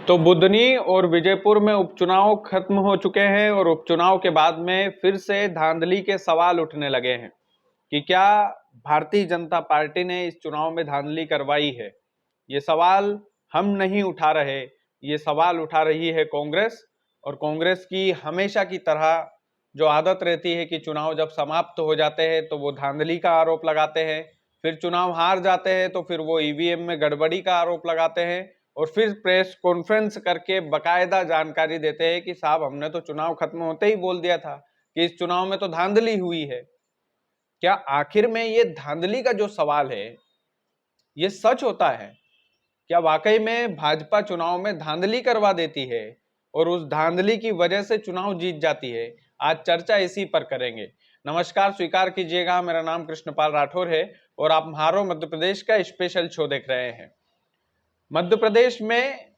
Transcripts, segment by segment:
तो बुधनी और विजयपुर में उपचुनाव खत्म हो चुके हैं और उपचुनाव के बाद में फिर से धांधली के सवाल उठने लगे हैं कि क्या भारतीय जनता पार्टी ने इस चुनाव में धांधली करवाई है। ये सवाल हम नहीं उठा रहे, ये सवाल उठा रही है कांग्रेस। और कांग्रेस की हमेशा की तरह जो आदत रहती है कि चुनाव जब समाप्त हो जाते हैं तो वो धांधली का आरोप लगाते हैं, फिर चुनाव हार जाते हैं तो फिर वो ईवीएम में गड़बड़ी का आरोप लगाते हैं और फिर प्रेस कॉन्फ्रेंस करके बकायदा जानकारी देते हैं कि साहब हमने तो चुनाव खत्म होते ही बोल दिया था कि इस चुनाव में तो धांधली हुई है। क्या आखिर में ये धांधली का जो सवाल है ये सच होता है? क्या वाकई में भाजपा चुनाव में धांधली करवा देती है और उस धांधली की वजह से चुनाव जीत जाती है? आज चर्चा इसी पर करेंगे। नमस्कार, स्वीकार कीजिएगा, मेरा नाम कृष्णपाल राठौर है और आप म्हारो मध्य प्रदेश का स्पेशल शो देख रहे हैं। मध्य प्रदेश में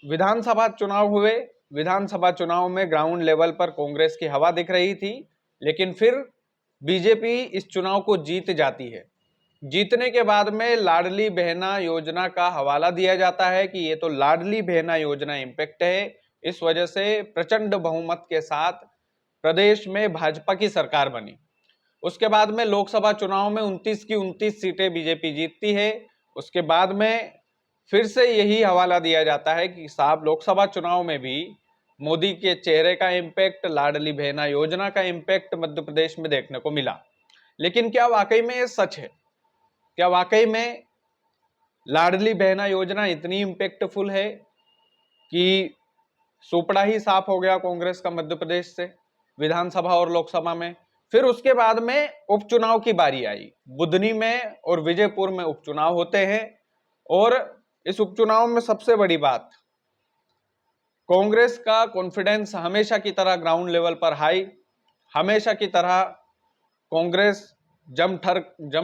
विधानसभा चुनाव हुए। विधानसभा चुनाव में ग्राउंड लेवल पर कांग्रेस की हवा दिख रही थी, लेकिन फिर बीजेपी इस चुनाव को जीत जाती है। जीतने के बाद में लाडली बहना योजना का हवाला दिया जाता है कि ये तो लाडली बहना योजना इंपैक्ट है, इस वजह से प्रचंड बहुमत के साथ प्रदेश में भाजपा की सरकार बनी। उसके बाद में लोकसभा चुनाव में 29 की 29 सीटें बीजेपी जीतती है। उसके बाद में फिर से यही हवाला दिया जाता है कि साहब लोकसभा चुनाव में भी मोदी के चेहरे का इंपैक्ट, लाडली बहना योजना का इंपैक्ट मध्य प्रदेश में देखने को मिला। लेकिन क्या वाकई में ये सच है? क्या वाकई में लाडली बहना योजना इतनी इंपैक्टफुल है कि सुपड़ा ही साफ हो गया कांग्रेस का मध्य प्रदेश से विधानसभा और लोकसभा में? फिर उसके बाद में उपचुनाव की बारी आई। बुधनी में और विजयपुर में उपचुनाव होते हैं और इस उपचुनाव में सबसे बड़ी बात, कांग्रेस का कॉन्फिडेंस हमेशा की तरह ग्राउंड लेवल पर हाई। हमेशा की तरह कांग्रेस जम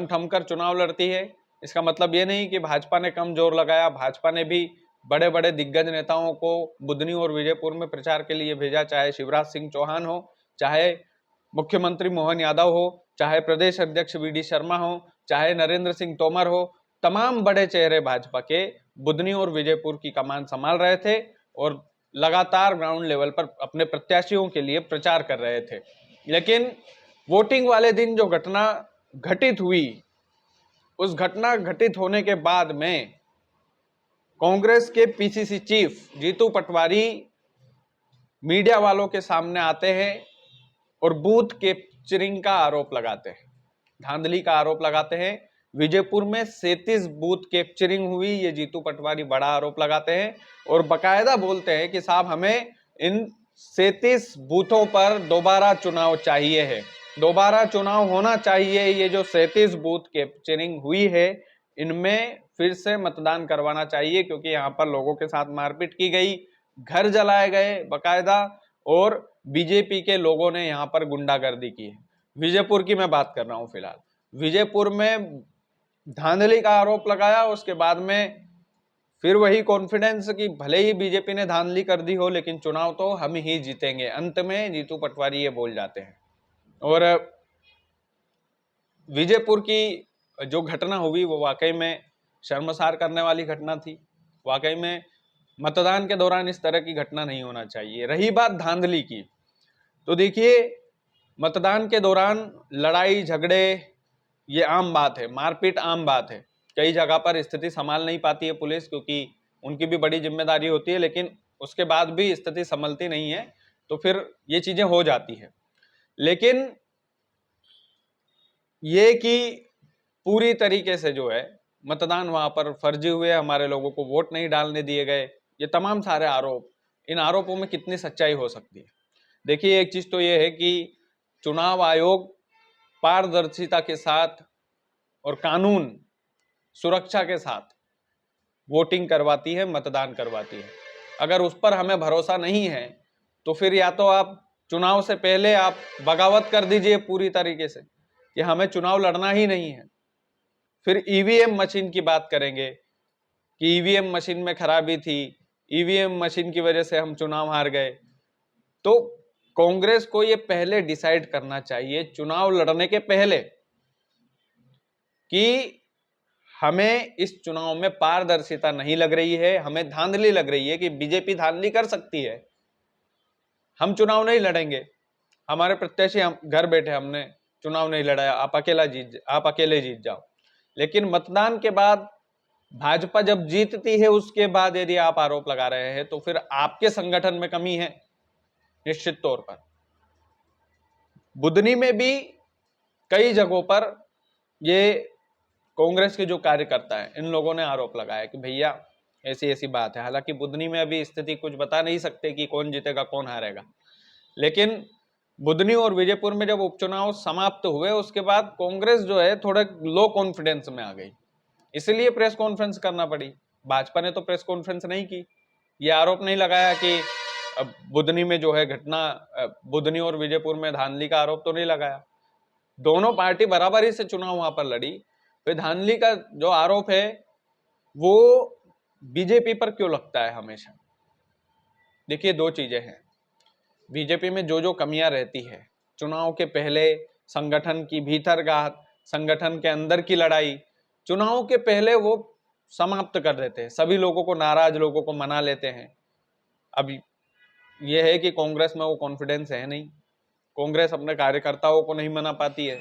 ठम कर चुनाव लड़ती है। इसका मतलब ये नहीं कि भाजपा ने कम जोर लगाया। भाजपा ने भी बड़े बड़े दिग्गज नेताओं को बुधनी और विजयपुर में प्रचार के लिए भेजा, चाहे शिवराज सिंह चौहान हो, चाहे मुख्यमंत्री मोहन यादव हो, चाहे प्रदेश अध्यक्ष वी डी शर्मा हो, चाहे नरेंद्र सिंह तोमर हो। तमाम बड़े चेहरे भाजपा के बुधनी और विजयपुर की कमान संभाल रहे थे और लगातार ग्राउंड लेवल पर अपने प्रत्याशियों के लिए प्रचार कर रहे थे। लेकिन वोटिंग वाले दिन जो घटना घटित हुई, उस घटना घटित होने के बाद में कांग्रेस के PCC chief Jitu Patwari media वालों के सामने आते हैं और बूथ कैप्चरिंग का आरोप लगाते हैं, धांधली का आरोप लगाते हैं। विजयपुर में 37 बूथ कैप्चरिंग हुई, ये जीतू पटवारी बड़ा आरोप लगाते हैं और बकायदा बोलते हैं कि साहब हमें इन 37 बूथों पर दोबारा चुनाव चाहिए है, दोबारा चुनाव होना चाहिए। ये जो 37 बूथ कैप्चरिंग हुई है इनमें फिर से मतदान करवाना चाहिए, क्योंकि यहाँ पर लोगों के साथ मारपीट की गई, घर जलाए गए बकायदा, और बीजेपी के लोगों ने यहाँ पर गुंडागर्दी की है। विजयपुर की मैं बात कर रहा हूँ फिलहाल। विजयपुर में धांधली का आरोप लगाया, उसके बाद में फिर वही कॉन्फिडेंस कि भले ही बीजेपी ने धांधली कर दी हो लेकिन चुनाव तो हम ही जीतेंगे, अंत में जीतू पटवारी ये बोल जाते हैं। और विजयपुर की जो घटना हुई वो वाकई में शर्मसार करने वाली घटना थी। वाकई में मतदान के दौरान इस तरह की घटना नहीं होना चाहिए। रही बात धांधली की, तो देखिए मतदान के दौरान लड़ाई झगड़े ये आम बात है, मारपीट आम बात है। कई जगह पर स्थिति संभाल नहीं पाती है पुलिस, क्योंकि उनकी भी बड़ी जिम्मेदारी होती है, लेकिन उसके बाद भी स्थिति संभलती नहीं है तो फिर ये चीजें हो जाती है। लेकिन ये कि पूरी तरीके से जो है मतदान वहां पर फर्जी हुए, हमारे लोगों को वोट नहीं डालने दिए गए, ये तमाम सारे आरोप, इन आरोपों में कितनी सच्चाई हो सकती है? देखिए एक चीज तो ये है कि चुनाव आयोग पारदर्शिता के साथ और कानून सुरक्षा के साथ वोटिंग करवाती है, मतदान करवाती है। अगर उस पर हमें भरोसा नहीं है तो फिर या तो आप चुनाव से पहले आप बगावत कर दीजिए पूरी तरीके से कि हमें चुनाव लड़ना ही नहीं है। फिर ईवीएम मशीन की बात करेंगे कि ईवीएम मशीन में खराबी थी, ईवीएम मशीन की वजह से हम चुनाव हार गए। तो कांग्रेस को ये पहले डिसाइड करना चाहिए चुनाव लड़ने के पहले कि हमें इस चुनाव में पारदर्शिता नहीं लग रही है, हमें धांधली लग रही है कि बीजेपी धांधली कर सकती है। हम चुनाव नहीं लड़ेंगे, हमारे प्रत्याशी हम घर बैठे, हमने चुनाव नहीं लड़ाया, आप अकेले जीत जाओ। लेकिन मतदान के बाद भाजपा जब जीतती है, उसके बाद यदि आप आरोप लगा रहे हैं तो फिर आपके संगठन में कमी है निश्चित तौर पर। बुधनी में भी कई जगहों पर ये कांग्रेस के जो कार्यकर्ता है, इन लोगों ने आरोप लगाया कि भैया ऐसी ऐसी बात है। हालांकि बुधनी में अभी स्थिति कुछ बता नहीं सकते कि कौन जीतेगा कौन हारेगा, लेकिन बुधनी और विजयपुर में जब उपचुनाव समाप्त हुए उसके बाद कांग्रेस जो है थोड़ा लो कॉन्फिडेंस में आ गई, इसलिए प्रेस कॉन्फ्रेंस करना पड़ी। भाजपा ने तो प्रेस कॉन्फ्रेंस नहीं की, ये आरोप नहीं लगाया कि बुधनी में जो है घटना, बुधनी और विजयपुर में धांधली का आरोप तो नहीं लगाया। दोनों पार्टी बराबरी से चुनाव वहां पर लड़ी, तो धांधली का जो आरोप है वो बीजेपी पर क्यों लगता है हमेशा? देखिए, दो चीजें हैं। बीजेपी में जो जो कमियां रहती है, चुनाव के पहले संगठन की भीतरगात, संगठन के अंदर की लड़ाई, चुनाव के पहले वो समाप्त कर देते हैं, सभी लोगों को, नाराज लोगों को मना लेते हैं। अब यह है कि कांग्रेस में वो कॉन्फिडेंस है नहीं, कांग्रेस अपने कार्यकर्ताओं को नहीं मना पाती है।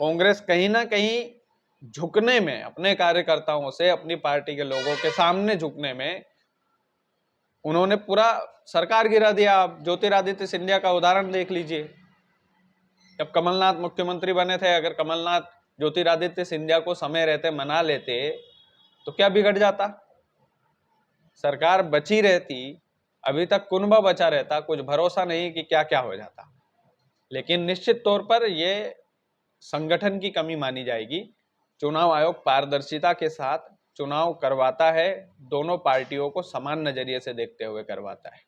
कांग्रेस कहीं ना कहीं झुकने में, अपने कार्यकर्ताओं से, अपनी पार्टी के लोगों के सामने झुकने में, उन्होंने पूरा सरकार गिरा दिया। आप ज्योतिरादित्य सिंधिया का उदाहरण देख लीजिए। जब कमलनाथ मुख्यमंत्री बने थे, अगर कमलनाथ ज्योतिरादित्य सिंधिया को समय रहते मना लेते तो क्या बिगड़ जाता? सरकार बची रहती, अभी तक कुनबा बचा रहता, कुछ भरोसा नहीं कि क्या क्या हो जाता। लेकिन निश्चित तौर पर यह संगठन की कमी मानी जाएगी। चुनाव आयोग पारदर्शिता के साथ चुनाव करवाता है, दोनों पार्टियों को समान नजरिए से देखते हुए करवाता है।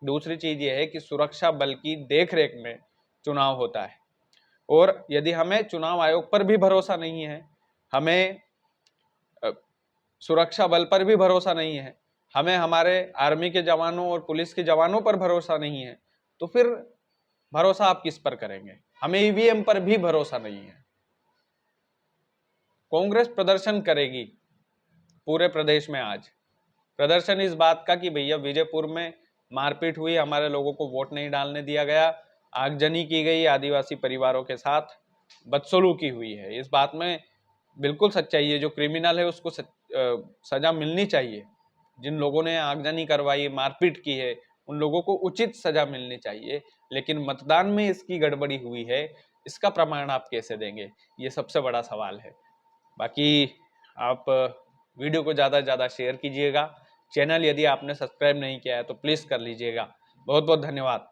दूसरी चीज यह है कि सुरक्षा बल की देखरेख में चुनाव होता है, और यदि हमें चुनाव आयोग पर भी भरोसा नहीं है, हमें सुरक्षा बल पर भी भरोसा नहीं है, हमें हमारे आर्मी के जवानों और पुलिस के जवानों पर भरोसा नहीं है, तो फिर भरोसा आप किस पर करेंगे? हमें ईवीएम पर भी भरोसा नहीं है। कांग्रेस प्रदर्शन करेगी पूरे प्रदेश में। आज प्रदर्शन इस बात का कि भैया विजयपुर में मारपीट हुई, हमारे लोगों को वोट नहीं डालने दिया गया, आगजनी की गई, आदिवासी परिवारों के साथ बदसलूकी हुई है। इस बात में बिल्कुल सच्चाई है। जो क्रिमिनल है उसको सजा मिलनी चाहिए। जिन लोगों ने आगजनी करवाई, मारपीट की है, उन लोगों को उचित सजा मिलनी चाहिए। लेकिन मतदान में इसकी गड़बड़ी हुई है, इसका प्रमाण आप कैसे देंगे? ये सबसे बड़ा सवाल है। बाकी आप वीडियो को ज़्यादा से ज़्यादा शेयर कीजिएगा। चैनल यदि आपने सब्सक्राइब नहीं किया है तो प्लीज़ कर लीजिएगा। बहुत बहुत धन्यवाद।